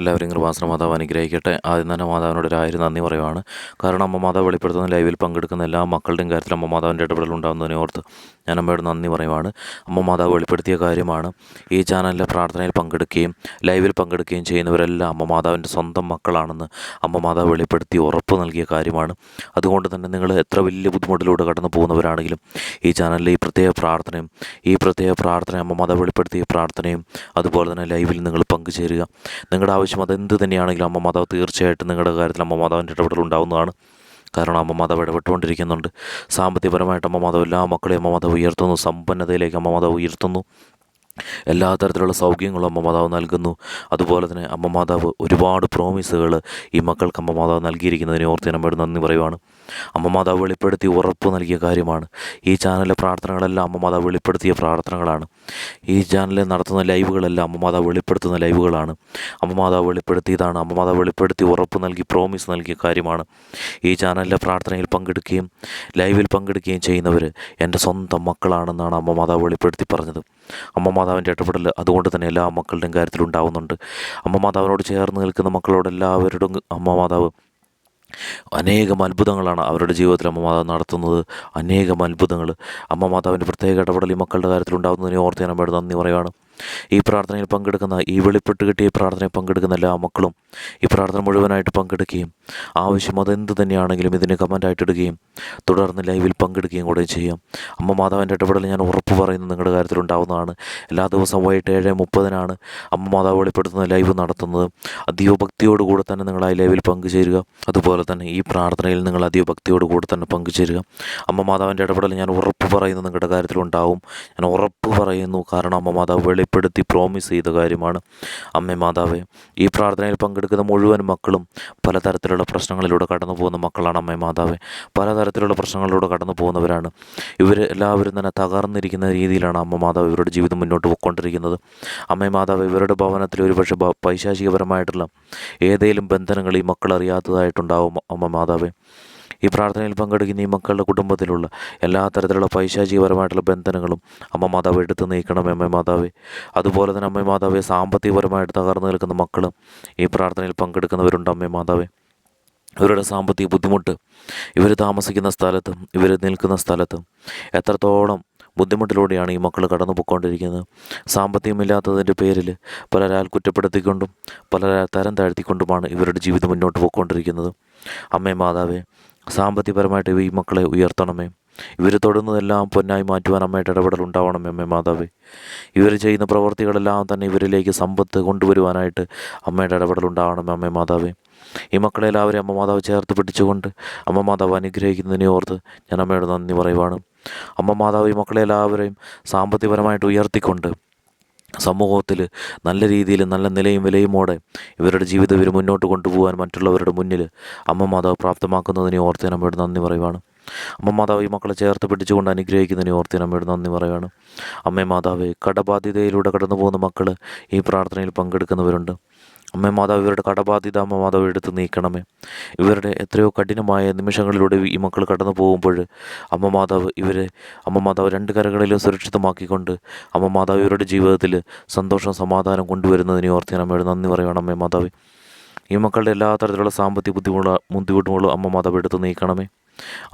എല്ലാവരെയും കൃപാസന മാതാവ് അനുഗ്രഹിക്കട്ടെ. ആദ്യം തന്നെ മാതാവിനോട് ഒരായിരം നന്ദി പറയുവാണ്. കാരണം അമ്മ മാതാവ് വെളിപ്പെടുത്തുന്ന ലൈവിൽ പങ്കെടുക്കുന്ന എല്ലാ മക്കളുടെയും കാര്യത്തിൽ അമ്മ മാതാവിൻ്റെ ഇടപെടൽ ഉണ്ടാകുന്നതിനെ ഓർത്ത് ഞാൻ അമ്മയോട് നന്ദി പറയുവാണ്. അമ്മ മാതാവ് വെളിപ്പെടുത്തിയ കാര്യമാണ്. ഈ ചാനലിലെ പ്രാർത്ഥനയിൽ പങ്കെടുക്കുകയും ലൈവിൽ പങ്കെടുക്കുകയും ചെയ്യുന്നവരെല്ലാം അമ്മ മാതാവിൻ്റെ സ്വന്തം മക്കളാണെന്ന് അമ്മ മാതാവ് വെളിപ്പെടുത്തി ഉറപ്പ് നൽകിയ കാര്യമാണ്. അതുകൊണ്ട് തന്നെ നിങ്ങൾ എത്ര വലിയ ബുദ്ധിമുട്ടിലൂടെ കടന്നു പോകുന്നവരാണെങ്കിലും ഈ ചാനലിലെ ഈ പ്രത്യേക പ്രാർത്ഥന അമ്മ മാതാവ് വെളിപ്പെടുത്തിയ പ്രാർത്ഥനയും അതുപോലെ തന്നെ ലൈവിൽ നിങ്ങൾ പങ്കുചേരുക. നിങ്ങളുടെ ആവശ്യം അതെന്ത് തന്നെയാണെങ്കിലും അമ്മ മാതാവ് തീർച്ചയായിട്ടും നിങ്ങളുടെ കാര്യത്തിൽ അമ്മ മാതാവിൻ്റെ ഇടപെടൽ ഉണ്ടാവുന്നതാണ്. കാരണം അമ്മ മാതാവ് ഇടപെട്ടുകൊണ്ടിരിക്കുന്നുണ്ട്. സാമ്പത്തികപരമായിട്ട് അമ്മ മാതാവ് എല്ലാ മക്കളെയും അമ്മ മാതാവ് ഉയർത്തുന്നു. സമ്പന്നതയിലേക്ക് അമ്മ മാതാവ് ഉയർത്തുന്നു. എല്ലാ തരത്തിലുള്ള സൗകര്യങ്ങളും അമ്മ മാതാവ് നൽകുന്നു. അതുപോലെ തന്നെ അമ്മ മാതാവ് ഒരുപാട് പ്രോമിസുകൾ ഈ മക്കൾക്ക് അമ്മ മാതാവ് നൽകിയിരിക്കുന്നതിനെ ഓർത്ത് ഞാൻ അമ്മയോട് നന്ദി പറയുവാണ്. അമ്മ മാതാവ് വെളിപ്പെടുത്തി ഉറപ്പ് നൽകിയ കാര്യമാണ്. ഈ ചാനലിലെ പ്രാർത്ഥനകളെല്ലാം അമ്മ മാതാവ് വെളിപ്പെടുത്തിയ പ്രാർത്ഥനകളാണ്. ഈ ചാനലിൽ നടത്തുന്ന ലൈവുകളെല്ലാം അമ്മ മാതാവ് വെളിപ്പെടുത്തുന്ന ലൈവുകളാണ്. അമ്മ മാതാവ് വെളിപ്പെടുത്തിയതാണ്. അമ്മ മാതാവ് വെളിപ്പെടുത്തി ഉറപ്പ് നൽകി പ്രോമിസ് നൽകിയ കാര്യമാണ്. ഈ ചാനലിലെ പ്രാർത്ഥനയിൽ പങ്കെടുക്കുകയും ലൈവിൽ പങ്കെടുക്കുകയും ചെയ്യുന്നവർ എൻ്റെ സ്വന്തം മക്കളാണെന്നാണ് അമ്മ മാതാവ് വെളിപ്പെടുത്തി പറഞ്ഞത്. അമ്മ മാതാവിൻ്റെ ഇടപെടൽ അതുകൊണ്ട് തന്നെ എല്ലാ മക്കളുടെയും കാര്യത്തിൽ ഉണ്ടാവുന്നുണ്ട്. അമ്മ മാതാവിനോട് ചേർന്ന് നിൽക്കുന്ന മക്കളോടെല്ലാവരോടും അമ്മ മാതാവ് അനേകം അത്ഭുതങ്ങളാണ് അവരുടെ ജീവിതത്തിൽ അമ്മ മാതാവ് നടത്തുന്നത്. അനേകം അത്ഭുതങ്ങൾ അമ്മ മാതാവിൻ്റെ പ്രത്യേക ഇടപെടൽ ഈ മക്കളുടെ കാര്യത്തിൽ ഉണ്ടാകുന്നതിനെ ഓർത്ത് ഞാൻ അമ്മയോട് നന്ദി പറയുകയാണ്. ഈ പ്രാർത്ഥനയിൽ പങ്കെടുക്കുന്ന ഈ വെളിപ്പെട്ട് കിട്ടിയ പ്രാർത്ഥനയിൽ പങ്കെടുക്കുന്ന എല്ലാ മക്കളും ഈ പ്രാർത്ഥന മുഴുവനായിട്ട് പങ്കെടുക്കുകയും ആവശ്യം അതെന്ത് തന്നെയാണെങ്കിലും ഇതിന് കമൻ്റായിട്ട് ഇടുകയും തുടർന്ന് ലൈവിൽ പങ്കെടുക്കുകയും കൂടെ ചെയ്യാം. അമ്മ മാതാവിൻ്റെ ഇടപെടൽ ഞാൻ ഉറപ്പ് പറയുന്നത് നിങ്ങളുടെ കാര്യത്തിൽ ഉണ്ടാവുന്നതാണ്. എല്ലാ ദിവസവും വൈകിട്ട് 7:30 അമ്മ മാതാവ് വെളിപ്പെടുത്തുന്ന ലൈവ് നടത്തുന്നത്. അതീവ ഭക്തിയോടുകൂടെ തന്നെ നിങ്ങൾ ആ ലൈവിൽ പങ്കുചേരുക. അതുപോലെ തന്നെ ഈ പ്രാർത്ഥനയിൽ നിങ്ങൾ അതീവ ഭക്തിയോടുകൂടെ തന്നെ പങ്കുചേരുക. അമ്മ മാതാവിൻ്റെ ഇടപെടൽ ഞാൻ ഉറപ്പ് പറയുന്നത് നിങ്ങളുടെ കാര്യത്തിലുണ്ടാവും. ഞാൻ ഉറപ്പ് പറയുന്നു. കാരണം അമ്മ മാതാവ് വെളിപ്പെടുത്തി പ്രോമിസ് ചെയ്ത കാര്യമാണ്. അമ്മ മാതാവേ, ഈ പ്രാർത്ഥനയിൽ പങ്കെടുക്കുന്ന മുഴുവൻ മക്കളും പലതരത്തിലുള്ള പ്രശ്നങ്ങളിലൂടെ കടന്നു പോകുന്ന മക്കളാണ്. അമ്മ മാതാവേ, പലതരത്തിലുള്ള പ്രശ്നങ്ങളിലൂടെ കടന്നു പോകുന്നവരാണ്. ഇവർ എല്ലാവരും തന്നെ തകർന്നിരിക്കുന്ന രീതിയിലാണ് അമ്മ മാതാവ് ഇവരുടെ ജീവിതം മുന്നോട്ട് പോയിക്കൊണ്ടിരിക്കുന്നത്. അമ്മ മാതാവ്, ഇവരുടെ ഭവനത്തിൽ ഒരുപക്ഷെ പൈശാചികപരമായിട്ടുള്ള ഏതെങ്കിലും ബന്ധനങ്ങൾ ഈ മക്കൾ അറിയാത്തതായിട്ടുണ്ടാവും. അമ്മ മാതാവേ, ഈ പ്രാർത്ഥനയിൽ പങ്കെടുക്കുന്ന ഈ മക്കളുടെ കുടുംബത്തിലുള്ള എല്ലാ തരത്തിലുള്ള പൈശാചികപരമായിട്ടുള്ള ബന്ധനങ്ങളും അമ്മ മാതാവ് എടുത്തു നീക്കണമേ അമ്മ മാതാവേ. അതുപോലെ തന്നെ അമ്മ മാതാവേ, സാമ്പത്തികപരമായിട്ട് തകർന്നു നിൽക്കുന്ന മക്കളും ഈ പ്രാർത്ഥനയിൽ പങ്കെടുക്കുന്നവരുണ്ട്. അമ്മ മാതാവേ, ഇവരുടെ സാമ്പത്തിക ബുദ്ധിമുട്ട് ഇവർ താമസിക്കുന്ന സ്ഥലത്തും ഇവർ നിൽക്കുന്ന സ്ഥലത്തും എത്രത്തോളം ബുദ്ധിമുട്ടിലൂടെയാണ് ഈ മക്കൾ കടന്നു പോയിക്കൊണ്ടിരിക്കുന്നത്. സാമ്പത്തികമില്ലാത്തതിൻ്റെ പേരിൽ പലരാൽ കുറ്റപ്പെടുത്തിക്കൊണ്ടും പലരാൽ തരം താഴ്ത്തിക്കൊണ്ടുമാണ് ഇവരുടെ ജീവിതം മുന്നോട്ട് പോയിക്കൊണ്ടിരിക്കുന്നത്. അമ്മേ മാതാവേ, സാമ്പത്തികപരമായിട്ട് ഈ മക്കളെ ഉയർത്തണമേ. ഇവർ തൊടുന്നതെല്ലാം പൊന്നായി മാറ്റുവാൻ അമ്മയുടെ ഇടപെടൽ ഉണ്ടാവണമേ അമ്മേ മാതാവേ. ഇവർ ചെയ്യുന്ന പ്രവർത്തികളെല്ലാം തന്നെ ഇവരിലേക്ക് സമ്പത്ത് കൊണ്ടുവരുവാനായിട്ട് അമ്മയുടെ ഇടപെടൽ ഉണ്ടാവണമേ അമ്മേ മാതാവേ. ഈ മക്കളെ എല്ലാവരെയും അമ്മ മാതാവ് ചേർത്ത് പിടിച്ചുകൊണ്ട് അമ്മ മാതാവ് അനുഗ്രഹിക്കുന്നതിനെ ഓർത്ത് ഞാൻ അമ്മയോട് നന്ദി പറയുവാണ്. അമ്മ മാതാവ് ഈ മക്കളെ എല്ലാവരെയും സാമ്പത്തികപരമായിട്ട് ഉയർത്തിക്കൊണ്ട് സമൂഹത്തിൽ നല്ല രീതിയിൽ നല്ല നിലയും വിലയുമോടെ ഇവരുടെ ജീവിതം ഇവർ മുന്നോട്ട് കൊണ്ടുപോകാൻ മറ്റുള്ളവരുടെ മുന്നിൽ അമ്മ മാതാവ് പ്രാപ്തമാക്കുന്നതിനെ ഓർത്ത് അമ്മയോട് നന്ദി പറയുവാണ്. അമ്മ മാതാവ് ഈ മക്കളെ ചേർത്ത് പിടിച്ചുകൊണ്ട് അനുഗ്രഹിക്കുന്നതിനെ ഓർത്ത് അമ്മയോട് നന്ദി പറയുവാണ്. അമ്മേ മാതാവേ, കടബാധ്യതയിലൂടെ കടന്നു പോകുന്ന മക്കൾ ഈ പ്രാർത്ഥനയിൽ പങ്കെടുക്കുന്നവരുണ്ട്. അമ്മ മാതാവ്, ഇവരുടെ കടബാധ്യത അമ്മ മാതാവ് എടുത്ത് നീക്കണമേ. ഇവരുടെ എത്രയോ കഠിനമായ നിമിഷങ്ങളിലൂടെ ഈ മക്കൾ കടന്നു പോകുമ്പോൾ അമ്മ മാതാവ് രണ്ട് കരകളിലും സുരക്ഷിതമാക്കിക്കൊണ്ട് അമ്മ മാതാവ് ഇവരുടെ ജീവിതത്തിൽ സന്തോഷം സമാധാനം കൊണ്ടുവരുന്നതിനെ ഓർത്ത് അമ്മയോട് നന്ദി പറയുകയാണ്. അമ്മ മാതാവ്, ഈ മക്കളുടെ എല്ലാ തരത്തിലുള്ള സാമ്പത്തിക ബുദ്ധിമുട്ടുകളും അമ്മ മാതാവ് എടുത്ത് നീക്കണമേ.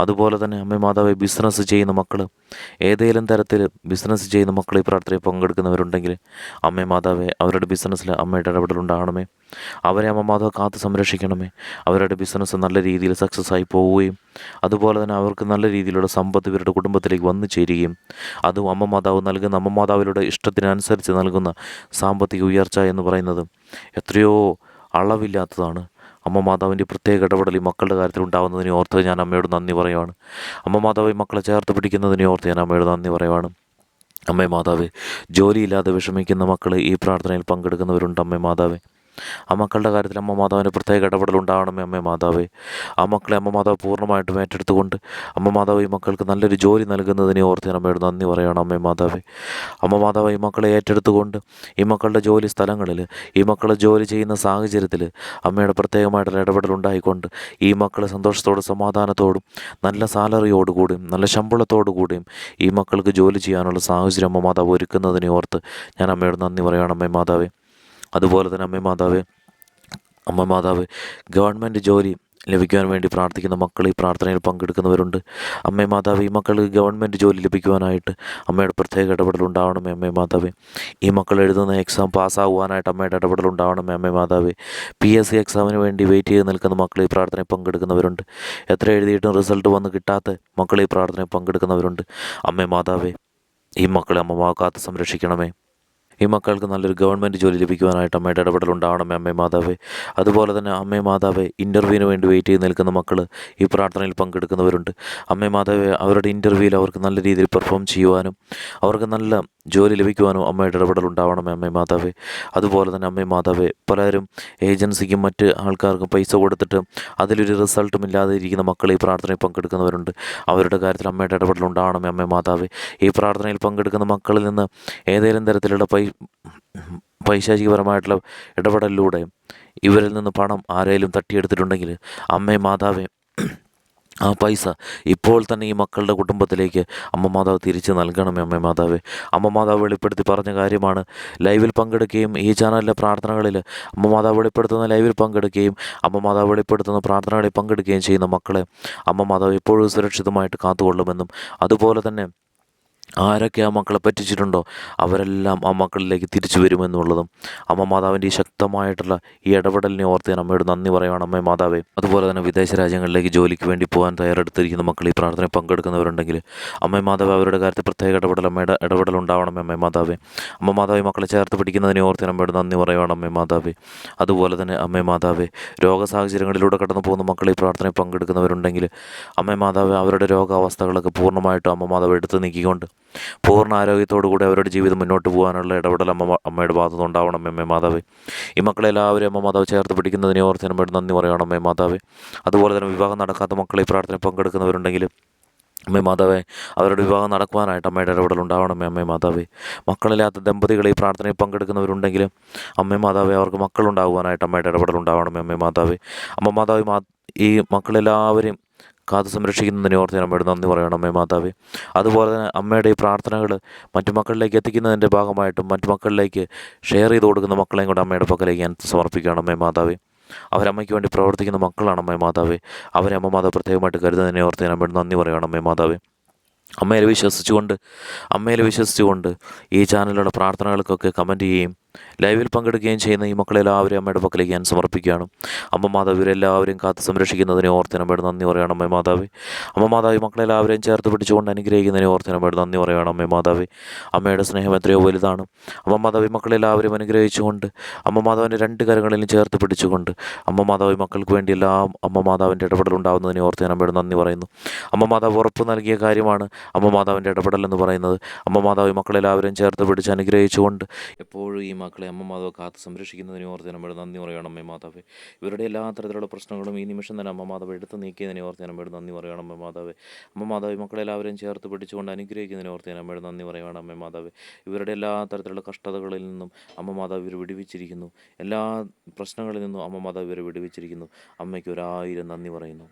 അതുപോലെ തന്നെ അമ്മ മാതാവ്, ബിസിനസ് ചെയ്യുന്ന മക്കൾ ഏതെങ്കിലും തരത്തിൽ ബിസിനസ് ചെയ്യുന്ന മക്കൾ ഈ പ്രാർത്ഥനയിൽ പങ്കെടുക്കുന്നവരുണ്ടെങ്കിൽ അമ്മ മാതാവെ, അവരുടെ ബിസിനസ്സിൽ അമ്മയുടെ ഇടപെടലുണ്ടാകണമേ. അവരെ അമ്മ മാതാവ് കാത്ത് സംരക്ഷിക്കണമേ. അവരുടെ ബിസിനസ് നല്ല രീതിയിൽ സക്സസ് ആയി പോവുകയും അതുപോലെ തന്നെ അവർക്ക് നല്ല രീതിയിലുള്ള സമ്പത്ത് ഇവരുടെ കുടുംബത്തിലേക്ക് വന്നു ചേരുകയും അതും അമ്മ മാതാവ് നൽകുന്ന അമ്മ മാതാവിലൂടെ ഇഷ്ടത്തിനനുസരിച്ച് നൽകുന്ന സാമ്പത്തിക ഉയർച്ച എന്ന് പറയുന്നത് എത്രയോ അളവില്ലാത്തതാണ്. അമ്മ മാതാവിൻ്റെ പ്രത്യേക ഇടപെടൽ ഈ മക്കളുടെ കാര്യത്തിൽ ഉണ്ടാകുന്നതിനെ ഓർത്ത് ഞാൻ അമ്മയോട് നന്ദി പറയുവാണ്. അമ്മ മാതാവ് ഈ മക്കളെ ചേർത്ത് പിടിക്കുന്നതിനെ ഓർത്ത് ഞാൻ അമ്മയോട് നന്ദി പറയുവാണ്. അമ്മേ മാതാവേ, ജോലിയില്ലാതെ വിഷമിക്കുന്ന മക്കൾ ഈ പ്രാർത്ഥനയിൽ പങ്കെടുക്കുന്നവരുണ്ട്. അമ്മേ മാതാവേ, ആ മക്കളുടെ കാര്യത്തിൽ അമ്മ മാതാവിൻ്റെ പ്രത്യേക ഇടപെടൽ ഉണ്ടാവണമേ അമ്മേ മാതാവേ. ആ മക്കളെ അമ്മ മാതാവ് പൂർണ്ണമായിട്ടും ഏറ്റെടുത്തുകൊണ്ട് അമ്മ മാതാവ് ഈ മക്കൾക്ക് നല്ലൊരു ജോലി നൽകുന്നതിനെ ഓർത്ത് ഞാൻ അമ്മയോട് നന്ദി പറയണം. അമ്മേ മാതാവേ, അമ്മ മാതാവ് ഈ മക്കളെ ഏറ്റെടുത്തുകൊണ്ട് ഈ മക്കളുടെ ജോലി സ്ഥലങ്ങളിൽ ഈ മക്കളെ ജോലി ചെയ്യുന്ന സാഹചര്യത്തിൽ അമ്മയുടെ പ്രത്യേകമായിട്ടുള്ള ഇടപെടൽ ഉണ്ടായിക്കൊണ്ട് ഈ മക്കളെ സന്തോഷത്തോടും സമാധാനത്തോടും നല്ല സാലറിയോടുകൂടിയും നല്ല ശമ്പളത്തോടുകൂടിയും ഈ മക്കൾക്ക് ജോലി ചെയ്യാനുള്ള സാഹചര്യം അമ്മ മാതാവ് ഒരുക്കുന്നതിനെ ഓർത്ത് ഞാൻ അമ്മയോട് നന്ദി പറയണം. അമ്മേ മാതാവേ, അതുപോലെ തന്നെ അമ്മേ മാതാവേ, അമ്മ മാതാവ് ഗവൺമെൻറ് ജോലി ലഭിക്കുവാൻ വേണ്ടി പ്രാർത്ഥിക്കുന്ന മക്കൾ ഈ പ്രാർത്ഥനയിൽ പങ്കെടുക്കുന്നവരുണ്ട്. അമ്മേ മാതാവ് ഈ മക്കൾ ഗവൺമെൻറ് ജോലി ലഭിക്കുവാനായിട്ട് അമ്മയുടെ പ്രത്യേക ഇടപെടലുണ്ടാവണമേ അമ്മേ മാതാവേ. ഈ മക്കൾ എഴുതുന്ന എക്സാം പാസ്സാകുവാനായിട്ട് അമ്മയുടെ ഇടപെടലുണ്ടാവണമേ അമ്മേ മാതാവേ. PSC എക്സാമിന് വേണ്ടി വെയിറ്റ് ചെയ്ത് നിൽക്കുന്ന മക്കൾ ഈ പ്രാർത്ഥനയിൽ പങ്കെടുക്കുന്നവരുണ്ട്. എത്ര എഴുതിയിട്ടും റിസൾട്ട് വന്ന് കിട്ടാത്ത മക്കൾ ഈ പ്രാർത്ഥനയിൽ പങ്കെടുക്കുന്നവരുണ്ട്. അമ്മേ മാതാവേ ഈ മക്കളെ അമ്മ കാത്ത് സംരക്ഷിക്കണമേ. ഈ മക്കൾക്ക് നല്ലൊരു ഗവൺമെൻറ് ജോലി ലഭിക്കുവാനായിട്ട് അമ്മയുടെ ഇടപെടലുണ്ടാവണമേ അമ്മേ മാതാവേ. അതുപോലെ തന്നെ അമ്മേ മാതാവേ ഇൻ്റർവ്യൂവിന് വേണ്ടി വെയിറ്റ് ചെയ്ത് നിൽക്കുന്ന മക്കൾ ഈ പ്രാർത്ഥനയിൽ പങ്കെടുക്കുന്നവരുണ്ട്. അമ്മേ മാതാവേ അവരുടെ ഇൻ്റർവ്യൂവിൽ അവർക്ക് നല്ല രീതിയിൽ പെർഫോം ചെയ്യുവാനും അവർക്ക് നല്ല ജോലി ലഭിക്കുവാനും അമ്മയുടെ ഇടപെടലുണ്ടാവണമേ അമ്മേ മാതാവേ. അതുപോലെ തന്നെ അമ്മേ മാതാവേ പലരും ഏജൻസിക്കും മറ്റ് ആൾക്കാർക്കും പൈസ കൊടുത്തിട്ട് അതിലൊരു റിസൾട്ടും ഇല്ലാതെ ഇരിക്കുന്ന മക്കൾ ഈ പ്രാർത്ഥനയിൽ പങ്കെടുക്കുന്നവരുണ്ട്. അവരുടെ കാര്യത്തിൽ അമ്മയുടെ ഇടപെടലുണ്ടാവണമേ അമ്മേ മാതാവേ. ഈ പ്രാർത്ഥനയിൽ പങ്കെടുക്കുന്ന മക്കളിൽ നിന്ന് ഏതെങ്കിലും തരത്തിലുള്ള പൈശാചികപരമായിട്ടുള്ള ഇടപെടലിലൂടെ ഇവരിൽ നിന്ന് പണം ആരെങ്കിലും തട്ടിയെടുത്തിട്ടുണ്ടെങ്കിൽ അമ്മേ മാതാവേ ആ പൈസ ഇപ്പോൾ തന്നെ ഈ മക്കളുടെ കുടുംബത്തിലേക്ക് അമ്മ മാതാവ് തിരിച്ച് നൽകണമേ അമ്മേ മാതാവേ. അമ്മ മാതാവ് വെളിപ്പെടുത്തി പറഞ്ഞ കാര്യമാണ്. ലൈവിൽ പങ്കെടുക്കുകയും ഈ ചാനലിലെ പ്രാർത്ഥനകളിൽ അമ്മ മാതാവ് വെളിപ്പെടുത്തുന്ന ലൈവിൽ പങ്കെടുക്കുകയും അമ്മ മാതാവ് വെളിപ്പെടുത്തുന്ന പ്രാർത്ഥനകളിൽ പങ്കെടുക്കുകയും ചെയ്യുന്ന മക്കളെ അമ്മ മാതാവ് എപ്പോഴും സുരക്ഷിതമായിട്ട് കാത്തുകൊള്ളുമെന്നും അതുപോലെ തന്നെ ആരൊക്കെ ആ മക്കളെ പറ്റിച്ചിട്ടുണ്ടോ അവരെല്ലാം ആ മക്കളിലേക്ക് തിരിച്ചു വരുമെന്നുള്ളതും അമ്മ മാതാവിൻ്റെ ഈ ശക്തമായിട്ടുള്ള ഈ ഇടപെടലിനെ ഓർത്ത് ഞാൻ അമ്മയോട് നന്ദി പറയുവാണ് അമ്മേ മാതാവേ. അതുപോലെ തന്നെ വിദേശ രാജ്യങ്ങളിലേക്ക് ജോലിക്ക് വേണ്ടി പോകാൻ തയ്യാറെടുത്തിരിക്കുന്ന മക്കൾ ഈ പ്രാർത്ഥനയിൽ പങ്കെടുക്കുന്നവരുണ്ടെങ്കിൽ അമ്മേ മാതാവ് അവരുടെ കാര്യത്തിൽ പ്രത്യേക അമ്മയുടെ ഇടപെടലുണ്ടാവണമേ അമ്മേ മാതാവേ. അമ്മ മാതാവ് മക്കളെ ചേർത്ത് പിടിക്കുന്നതിനെ ഓർത്ത് ഞാൻ അമ്മയോട് നന്ദി പറയുവാണ് അമ്മേ മാതാവേ. അതുപോലെ തന്നെ അമ്മേ മാതാവേ രോഗസാഹചര്യങ്ങളിലൂടെ കടന്നു പോകുന്ന മക്കൾ ഈ പ്രാർത്ഥനയിൽ പങ്കെടുക്കുന്നവരുണ്ടെങ്കിൽ അമ്മേ മാതാവേ അവരുടെ രോഗാവസ്ഥകളൊക്കെ പൂർണ്ണമായിട്ടും അമ്മ മാതാവ് എടുത്തു നീക്കിക്കൊണ്ട് പൂർണ്ണ ആരോഗ്യത്തോടുകൂടി അവരുടെ ജീവിതം മുന്നോട്ട് പോകാനുള്ള ഇടപെടൽ അമ്മയുടെ ഭാഗത്തുനിന്ന് ഉണ്ടാവണം അമ്മേ മാതാവേ. ഈ മക്കളെല്ലാവരും അമ്മ മാതാവ് ചേർത്ത് പിടിക്കുന്നതിനെ ഓർത്ത് അമ്മയോട് നന്ദി പറയണം അമ്മേ മാതാവേ. അതുപോലെ തന്നെ വിവാഹം നടക്കാത്ത മക്കളെ ഈ പ്രാർത്ഥനയിൽ പങ്കെടുക്കുന്നവരുണ്ടെങ്കിൽ അമ്മേ മാതാവേ അവരുടെ വിവാഹം നടക്കുവാനായിട്ട് അമ്മയുടെ ഇടപെടൽ ഉണ്ടാവണമേ അമ്മേ മാതാവേ. മക്കളില്ലാത്ത ദമ്പതികൾ ഈ പ്രാർത്ഥനയിൽ പങ്കെടുക്കുന്നവരുണ്ടെങ്കിൽ അമ്മേ മാതാവേ അവർക്ക് മക്കളുണ്ടാകുവാനായിട്ട് അമ്മയുടെ ഇടപെടൽ ഉണ്ടാവണമേ അമ്മേ മാതാവേ. അമ്മ മാതാവേ ഈ മക്കളെല്ലാവരെയും കാത്തു സംരക്ഷിക്കുന്നതിനെ ഓർത്ത് ഞാൻ അമ്മയോട് നന്ദി പറയണം അമ്മേ മാതാവേ. അതുപോലെ തന്നെ അമ്മയുടെ ഈ പ്രാർത്ഥനകൾ മറ്റു മക്കളിലേക്ക് എത്തിക്കുന്നതിൻ്റെ ഭാഗമായിട്ടും മറ്റു മക്കളിലേക്ക് ഷെയർ ചെയ്ത് കൊടുക്കുന്ന മക്കളെയും കൂടെ അമ്മയുടെ പക്കലേക്ക് ഞാൻ സമർപ്പിക്കുകയാണ് അമ്മേ മാതാവേ. അവരമ്മയ്ക്ക് വേണ്ടി പ്രവർത്തിക്കുന്ന മക്കളാണ് അമ്മേ മാതാവേ. അവരെ അമ്മ മാതാവ് പ്രത്യേകമായിട്ട് കരുതുന്നതിനെ ഓർത്ത് ഞാൻ അമ്മയോട് നന്ദി പറയുകയാണ് അമ്മേ മാതാവേ. അമ്മയിൽ വിശ്വസിച്ചുകൊണ്ട് ഈ ചാനലിലുള്ള പ്രാർത്ഥനകൾക്കൊക്കെ കമൻറ്റ് ചെയ്യുകയും ലൈവിൽ പങ്കെടുക്കുകയും ചെയ്യുന്ന ഈ മക്കളെല്ലാവരും അമ്മയുടെ പക്കലേക്ക് ഞാൻ സമർപ്പിക്കുകയാണ്. അമ്മ മാതാവ് ഇവരെല്ലാവരെയും കാത്ത് സംരക്ഷിക്കുന്നതിനെ ഓർത്ത് അമ്മയുടെ നന്ദി പറയുകയാണ് അമ്മേ മാതാവേ. അമ്മ മാതാവ് മക്കളെല്ലാവരെയും ചേർത്ത് പിടിച്ചുകൊണ്ട് അനുഗ്രഹിക്കുന്നതിനെ ഓർത്ത് അമ്മയുടെ നന്ദി പറയുകയാണ് അമ്മേ മാതാവേ. അമ്മയുടെ സ്നേഹം എത്രയോ വലുതാണ്. അമ്മ മാതാവ് മക്കളെല്ലാവരും അനുഗ്രഹിച്ചുകൊണ്ട് അമ്മ മാതാവിൻ്റെ രണ്ട് കരങ്ങളിലും ചേർത്ത് പിടിച്ചുകൊണ്ട് അമ്മ മാതാവ് മക്കൾക്ക് വേണ്ടി എല്ലാം അമ്മ മാതാവിൻ്റെ ഇടപെടലുണ്ടാകുന്നതിനെ ഓർത്ത് അമ്മയുടെ നന്ദി പറയുന്നു. അമ്മ മാതാവ് ഉറപ്പ് നൽകിയ കാര്യമാണ് അമ്മ മാതാവിൻ്റെ ഇടപെടൽ എന്ന് പറയുന്നത്. അമ്മ മാതാവ് മക്കളെല്ലാവരും ചേർത്ത് പിടിച്ച് അനുഗ്രഹിച്ചുകൊണ്ട് എപ്പോഴും ഈ മക്കളെ അമ്മ മാതാവ് കാത്ത് സംരക്ഷിക്കുന്നതിനെ ഓർത്ത് നമ്മുടെ നന്ദി പറയണം അമ്മേ മാതാവേ. ഇവരുടെ എല്ലാ തരത്തിലുള്ള പ്രശ്നങ്ങളും ഈ നിമിഷം തന്നെ അമ്മ മാതാവ് എടുത്ത് നീക്കിയതിനെ ഓർത്ത് നമ്മുടെ നന്ദി പറയണം അമ്മ മാതാവേ. അമ്മ മാതാവ് മക്കളെല്ലാവരും ചേർത്ത് പിടിച്ചുകൊണ്ട് അനുഗ്രഹിക്കുന്നതിനെ ഓർത്ത് നമ്മുടെ നന്ദി പറയണം അമ്മേ മാതാവേ. ഇവരുടെ എല്ലാ തരത്തിലുള്ള കഷ്ടതകളിൽ നിന്നും അമ്മ മാതാവ് ഇവർ വിടുവിച്ചിരിക്കുന്നു. എല്ലാ പ്രശ്നങ്ങളിൽ നിന്നും അമ്മ മാതാവ് ഇവരെ വിടുവിച്ചിരിക്കുന്നു. അമ്മയ്ക്ക് 1000 നന്ദി പറയുന്നു.